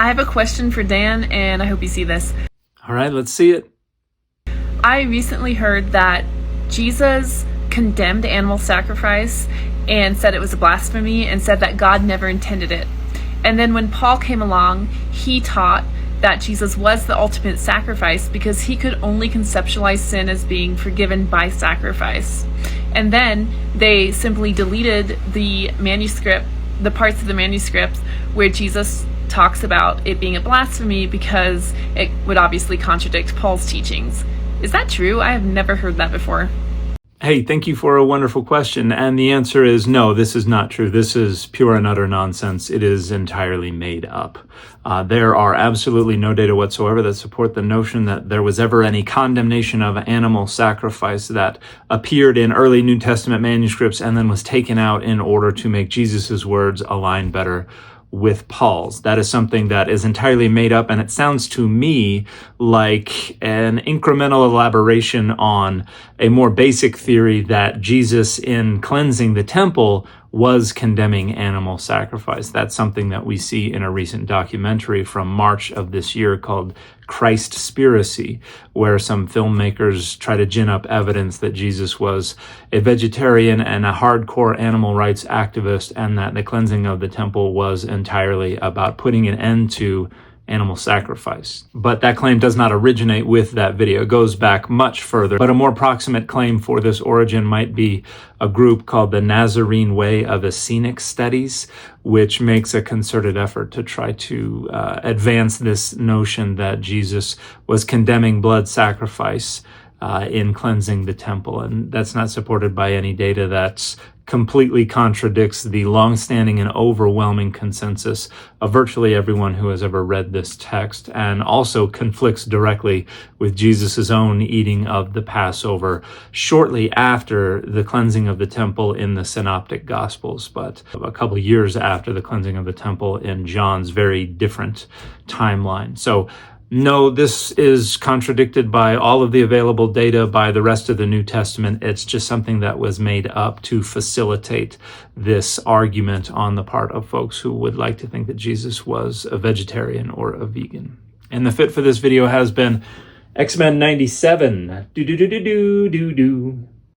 I have a question for Dan, and I hope you see this. All right, let's see it. I recently heard that Jesus condemned animal sacrifice and said it was a blasphemy and said that God never intended it. And then when Paul came along, he taught that Jesus was the ultimate sacrifice because he could only conceptualize sin as being forgiven by sacrifice. And then they simply deleted the manuscript, the parts of the manuscript where Jesus talks about it being a blasphemy because it would obviously contradict Paul's teachings. Is that true? I have never heard that before. Hey, thank you for a wonderful question. And the answer is no, this is not true. This is pure and utter nonsense. It is entirely made up. There are absolutely no data whatsoever that support the notion that there was ever any condemnation of animal sacrifice that appeared in early New Testament manuscripts and then was taken out in order to make Jesus's words align better with Paul's. That is something that is entirely made up, and it sounds to me like an incremental elaboration on a more basic theory that Jesus, in cleansing the temple, was condemning animal sacrifice. That's something that we see in a recent documentary from March of this year called Christspiracy, where some filmmakers try to gin up evidence that Jesus was a vegetarian and a hardcore animal rights activist, and that the cleansing of the temple was entirely about putting an end to animal sacrifice. But that claim does not originate with that video. It goes back much further. But a more proximate claim for this origin might be a group called the Nazarene Way of Essenic Studies, which makes a concerted effort to try to advance this notion that Jesus was condemning blood sacrifice in cleansing the temple. And that's not supported by any data. That's completely contradicts the long-standing and overwhelming consensus of virtually everyone who has ever read this text, and also conflicts directly with Jesus' own eating of the Passover shortly after the cleansing of the temple in the Synoptic Gospels, but a couple years after the cleansing of the temple in John's very different timeline. So no, this is contradicted by all of the available data, by the rest of the New Testament. It's just something that was made up to facilitate this argument on the part of folks who would like to think that Jesus was a vegetarian or a vegan. And the fit for this video has been X-Men 97. Do.